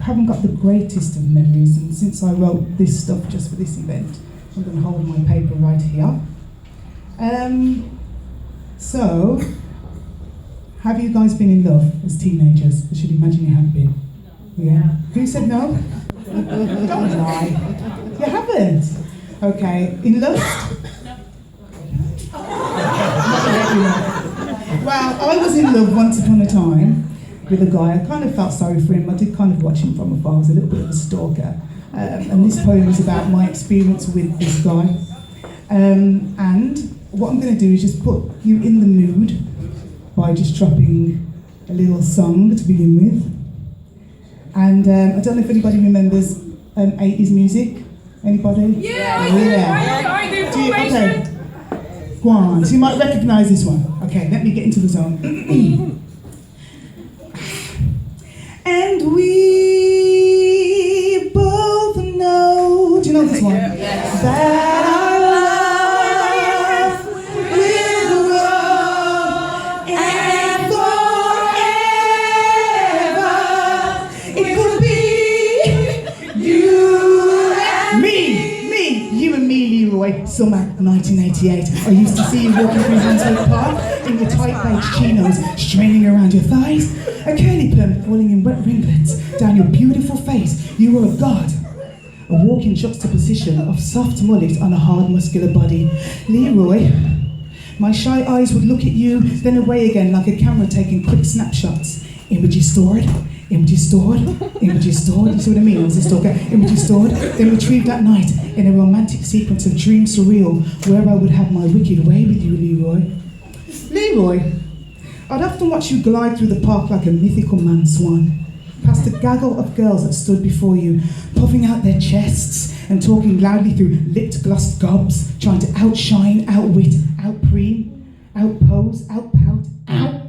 haven't got the greatest of memories, and since I wrote this stuff just for this event, I'm going to hold my paper right here. So, have you guys been in love as teenagers? I should imagine you have been. Yeah. Who said no? Don't lie. You haven't? Okay. In lust? Well, I was in love once upon a time with a guy. I kind of felt sorry for him. I did kind of watch him from afar. I was a little bit of a stalker. And this poem is about my experience with this guy. And what I'm going to do is just put you in the mood by just dropping a little song to begin with. And I don't know if anybody remembers 80s music. Anybody? Yeah. I do. Okay. Go on. So you might recognise this one. Okay, let me get into the zone. And we both know. Do you know this one? Yes. That our life will grow and forever. It could be you and me, you and me, Leroy. Summer 1988. I used to see you walking through Hansford Park in your tight beige chinos, straining around your thighs, a curly perm falling in wet ringlets down your beautiful face. You were a god, a walking juxtaposition of soft mullet on a hard, muscular body. Leroy, my shy eyes would look at you, then away again like a camera taking quick snapshots. Images stored, images stored, images stored. You see what I mean? I was a stalker. Images stored, then retrieved at night in a romantic sequence of dream surreal, where I would have my wicked way with you, Leroy. Leroy, I'd often watch you glide through the park like a mythical man swan, past a gaggle of girls that stood before you, puffing out their chests and talking loudly through lip-glossed gobs, trying to outshine, outwit, outpreen, outpose, outpout, out.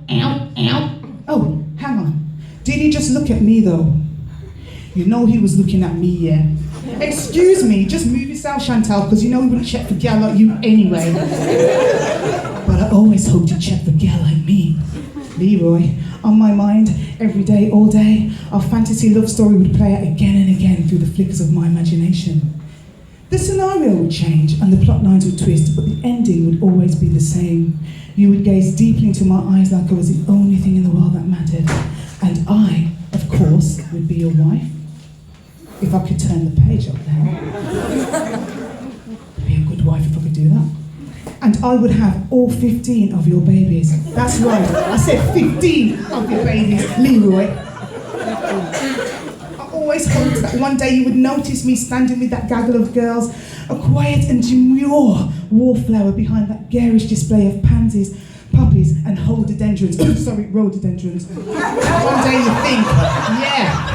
Oh, hang on. Did he just look at me though? You know he was looking at me, yeah. Excuse me, just move yourself, Chantal, because you know he wouldn't check for a girl like you anyway. But I always hoped he'd check for a girl like me. Leroy, on my mind, every day, all day, our fantasy love story would play out again and again through the flickers of my imagination. The scenario would change and the plot lines would twist, but the ending would always be the same. You would gaze deeply into my eyes like I was the only thing in the world that mattered. And I, of course, would be your wife. If I could turn the page up there. Be a good wife if I could do that. And I would have all 15 of your babies. That's right, I said 15 of your babies, Leroy. I always hoped that one day you would notice me standing with that gaggle of girls, a quiet and demure wallflower behind that garish display of pansies, poppies, and rhododendrons. Rhododendrons. One day you think, yeah,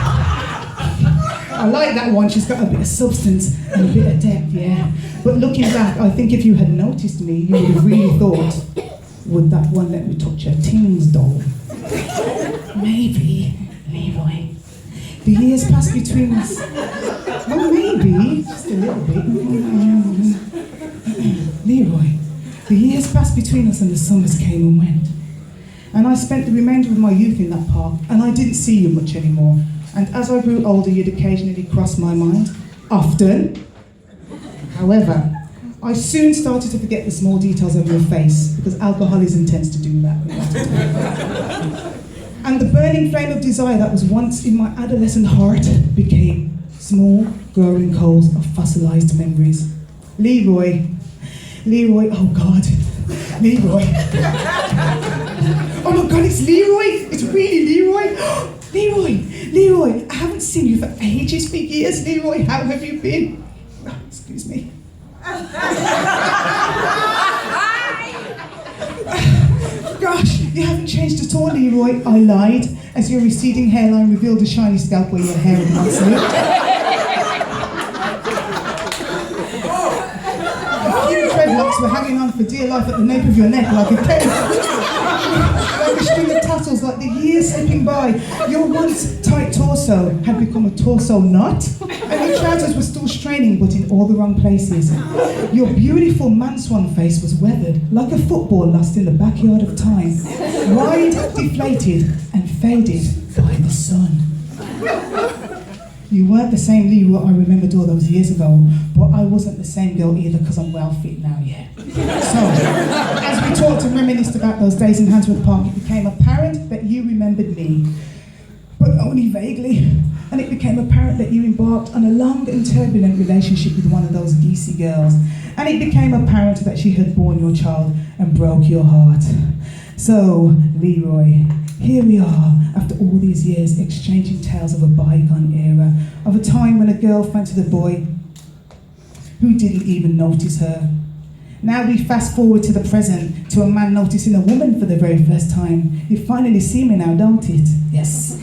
I like that one, she's got a bit of substance and a bit of depth, yeah. But looking back, I think if you had noticed me, you would have really thought, would that one let me touch her tings, doll? Maybe, Leroy. The years passed between us. Well, maybe, just a little bit. Leroy, the years passed between us and the summers came and went. And I spent the remainder of my youth in that park, and I didn't see you much anymore. And as I grew older, you'd occasionally cross my mind. Often. However, I soon started to forget the small details of your face, because alcoholism tends to do that. And the burning flame of desire that was once in my adolescent heart became small, growing coals of fossilized memories. Leroy, oh God, Leroy. Oh my God, it's Leroy, it's really Leroy. Leroy, I haven't seen you for ages, for years. Leroy, how have you been? Oh, excuse me. Gosh, you haven't changed at all, Leroy. I lied, as your receding hairline revealed a shiny scalp where your hair had once lived. A few dreadlocks were hanging on for dear life at the nape of your neck like a cane. Like a string of tassels, like the years slipping by. Your once tight torso had become a torso knot, and your trousers were still straining, but in all the wrong places. Your beautiful man-swan face was weathered, like a football lost in the backyard of time, wide, deflated, and faded by the sun. You weren't the same Leroy I remembered all those years ago, but I wasn't the same girl either because I'm well fit now, yeah. So, as we talked and reminisced about those days in Handsworth Park, it became apparent that you remembered me, but only vaguely. And it became apparent that you embarked on a long and turbulent relationship with one of those geesey girls. And it became apparent that she had borne your child and broke your heart. So, Leroy, here we are, after all these years, exchanging tales of a bygone era, of a time when a girl fancied a boy who didn't even notice her. Now we fast forward to the present, to a man noticing a woman for the very first time. You finally see me now, don't it? Yes.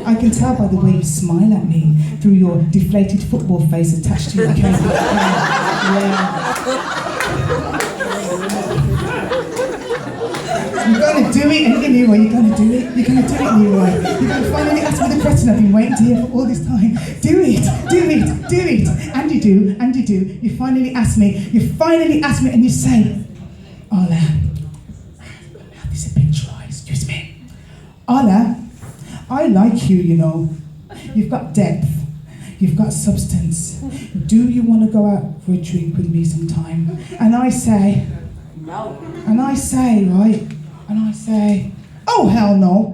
I can tell by the way you smile at me, through your deflated football face attached to your cane. Yeah. You're going to do it, ain't you, Leroy? You're going to do it. You're going to do it, Leroy. You're going to finally ask me the question I've been waiting to hear for all this time. Do it, do it, do it. And you do, and you do. You finally ask me, and you say, Ola, now this is a bit dry, excuse me. Ola, I like you, you know. You've got depth. You've got substance. Do you want to go out for a drink with me sometime? And I say, no. And I say, right? And I say, oh, hell no.